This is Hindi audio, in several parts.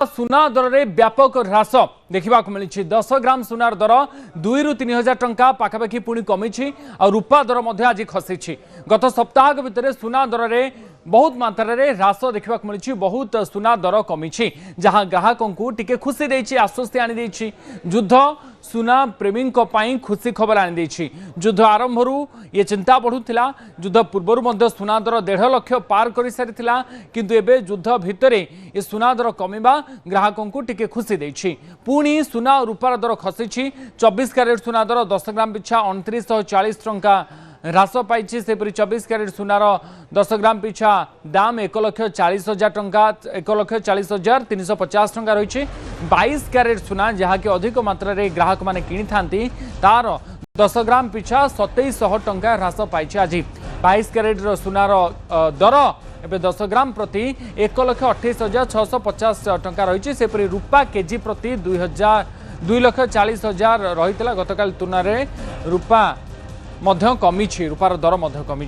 सुना दर में व्यापक ह्रास देखा मिली 10 ग्राम सुनार दर 2 ରୁ 3 हजार टंका पाखापाखि पुणी कमी और रूपा दर आज खसी गत सप्ताह भितर सुना दर में बहुत मात्रा रे ह्रास देखा मिली बहुत सुना दर कमी जहां ग्राहकों को टिके खुशी देछि आश्वस्ति आनी देछि युद्ध सुना प्रेमी खुशी खबर आनी युद्ध आरंभ ये चिंता बढ़ुला युद्ध पूर्व सुना दर 1.5 लाख पार कर सारी किंतु एबे युद्ध भितर ये सुना दर कमिबा ग्राहकों को टिके खुशी देछि पुणी सुना और रूपार दर खसी 24 कैरेट सुना दर 10 ग्राम पिछा 2940 टंका ह्रास पाई सेपरी 24 कैरेट सुनार 10 ग्राम पिछा दाम 1,40,000 टंका 1,40,350 टंका रही 22 कैरेट सुना जहाँकि अधिक मात्रा रे ग्राहक माने किनी थांती तार 10 ग्राम पिछा 2700 टंका ह्रास पाई आज 22 कैरेट सुनार दर एबे 10 ग्राम प्रति 1,28,650 टंका रही सेपरी रूपा केजी प्रति 2,40,000 रही गतकाल तुलना रे रूपा मध्य कमी रूपार दर मध्य कमी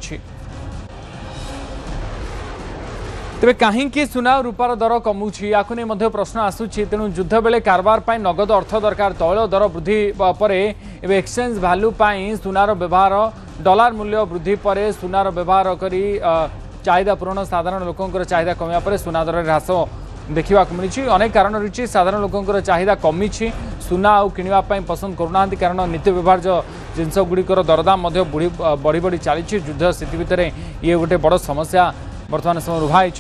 तेरे कहीं सुना रूपार दर कमुची या नहीं प्रश्न आसूची तेणु युद्ध बेले कारबार पाई नगद अर्थ दरकार तैल दर वृद्धि पर एक्सचेंज भैल्यू सुनार व्यवहार डॉलर मूल्य वृद्धि पर सुनार व्यवहार करी चाहिदा पूरण साधारण लोकंकर चाहिदा कमिया पर सुना दर ह्रास देखा मिली अनेक कारण रही साधारण लोकंकर चाहिदा कमी सुना आउ किणवाई पसंद करूना कारण नित्य व्यवहार जिनस गुड़िकर दरदाम बढ़ी बढ़ी चली युद्ध स्थिति भितर ये गोटे बड़ समस्या बर्तमान समय रुहाई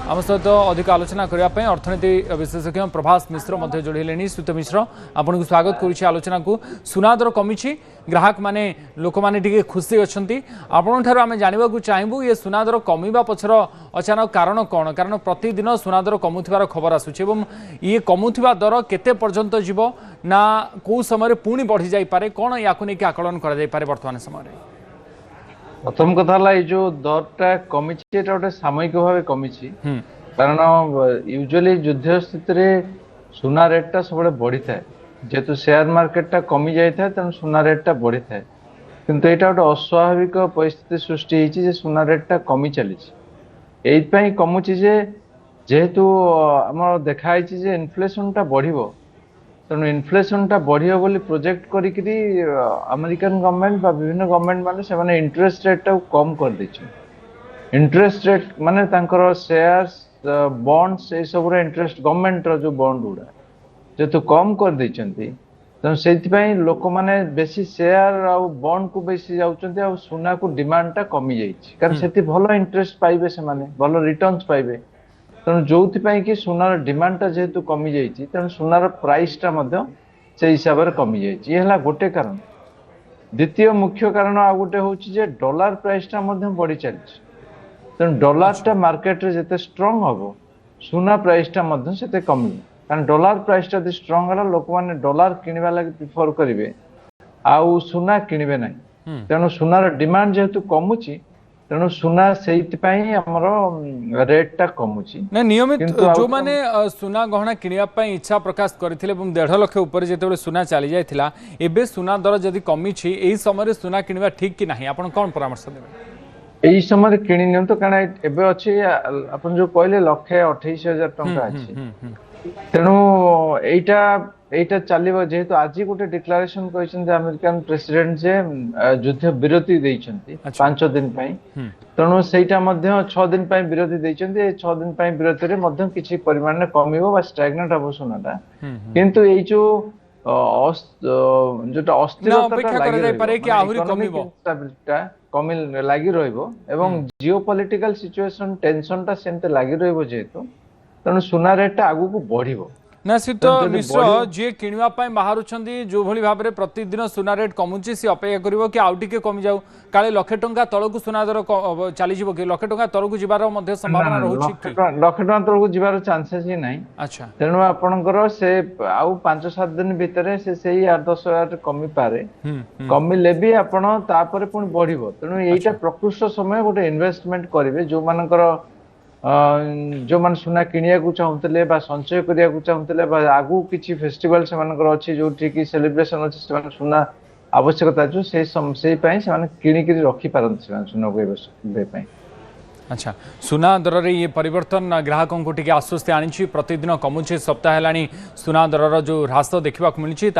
आम सहित अधिक आलोचना करने अर्थनीति विशेषज्ञ प्रभास मिश्र जोड़े सुत मिश्र आपन को स्वागत करुच्ची आलोचना को सुना दर कमी ग्राहक माने लोक माने टिके खुशी अच्छा आपण ठार आम जानवा चाहबू ये सुना दर कमिबा पछर अचानक कारण कौन कारण प्रतिदिन सुना दर कमुथिबार खबर आसुछि एवं ये कमुथिबा दर केते पर्यंत जीव ना को समय पुणी बढ़ी जाई पारे कौन या आकलन कर जाई पारे वर्तमान समय प्रथम कथा जो दरटा कमी गोटे सामयिक भाव कमी कारण यूजुअली युद्ध स्थित सुना रेटा सब बढ़ी थाए जेहेतु शेयर मार्केटा कमी जाए तेनाली सुना रेटा बढ़ी थाए किंतु यहाँ गोटे अस्वाभाविक परिस्थिति सृष्टि होती सुना रेटा कमी चली कमुची जेहेतु आम देखाई इनफ्लेशन टा बढ़ तेणु इनफ्लेशन टा बढ़िया बोली प्रोजेक्ट करी अमेरिकन गवर्नमेंट विभिन्न गवर्नमेंट माने इंटरेस्ट रेट टा कम कर देछन इंटरेस्ट रेट माने तांकर शेयर्स बॉन्ड्स ए सब इंटरेस्ट गवर्नमेंट रो जो बॉन्ड गुड़ा जेतु कम कर देछंती तेणु से लोक माने बेसी शेयर आ बॉन्ड को बेसी जाउचंती आ सुना को डिमांड टा कमी जाइछि कारण सेति भलो इंटरेस्ट पाइबे से माने भलो रिटर्न्स पाइबे तेणु जो कि सुनार डिमांड टा जेहेतु कमी जाइए तेणु सुनार प्राइस टा से हिसाब से कमी जाइए गोटे कारण द्वितीय मुख्य कारण आ गोटे हूँ डॉलर प्राइस टा बढ़ी चली तेणु डॉलर टा मार्केट रे जिते स्ट्रंग हम सुना प्राइस टा से कमी कारण डॉलर प्राइस टा स्ट्रंग है लोक मैंने डॉलर किणवा लगे प्रिफर करेंगे आउ सुना किणवे ना तेणु सुनार डिमांड जेहेतु कमुची तेणु सुना से रेट टा कमुची नियमित जो माने सुना गहना किनिया इच्छा प्रकाश करथिले 1.5 लाख ऊपर जेते सुना चली जाइथिला एबे सुना दर जदि कमी छी एही समय सुना किनिबा ठीक कि नाही आपण कोन परामर्श देबे एही समय किनि नियंतो कारण एबे अछि आपण जो कहले 1,28,000 टंका अछि तेणु एटा चलिबो जेहेतु आज गोटे डिक्लेरेशन कहिसंते अमेरिकन प्रेसिडेंट जे युद्ध विरति दैछंती 5 दिन पई तेणु सेटा मध्ये 6 दिन पई विरति दैछंती 6 दिन पई विरति रे मध्ये किछि परिमाण में कमिबो बा स्टैग्नेंट हबो सुनाटा किंतु एई जो जोटा अस्थिरता लागि जाय पारे कि आहुरी कमिबो कमी लागि रहइबो एवं जियोपॉलिटिकल सिचुएशन टेंशन टा सेंते लागि रहइबो जेहेतु तेणु सुना रेट आगु को बढ़िबो ना सी तो मिश्र जी किणवा बाहर जो भली भाव में प्रतिदिन सुना रेट कमुची सी अपेक्षा करिवो कि आउ टिके कमी जाऊ काले लाख टंका तलकू सुना दर चली जिवो कि लाख टंका तलकू जिबार मध्ये संभावना रहउछि कि लाख टंका तलकू जिबार चांसेस ही नाही अच्छा तेणु आपनकर से आउ 5-7 दिन भितर से सही 8-10 हजार कमी पारे कमिले भी आपण तापर पुणी बढ़िबो तेणु एटा प्रकृष्ट समय गोटे इन्वेस्टमेंट करिवे जो मानकर जो मान सुना किनिया को चाहूले संचय करिया को चाहूले आगु किछि फेस्टिवल से मानकर अछि जो कि सेलिब्रेशन अछि से सुना आवश्यकता जो से पई से माने किनि कि रखी पारन से सुना को बे पई अच्छा सुना दर रे ये परिवर्तन ग्राहकों को टिके आश्वस्ति आनी प्रतिदिन कमुचे सप्ताह है सुना दर जो ह्रास देखा मिली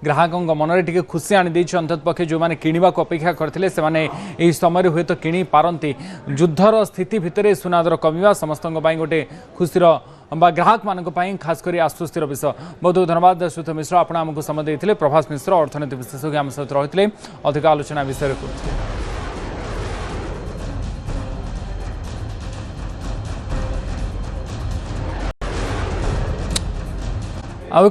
ग्राहकों मन में टिके खुशी आनी अंततपक्षे जो मैंने किणवा अपेक्षा करते से समय हुए तो किणी पारती युद्धर स्थिति भितर सुना दर कमिवा समस्त गोटे खुशीर ग्राहक मान खासकर आश्वस्तिर विषय बहुत बहुत धन्यवाद सुत मिश्र आप समय देते प्रभास मिश्र अर्थनीति विशेषज्ञ आम सहित रही अधिक आलोचना विषय करते।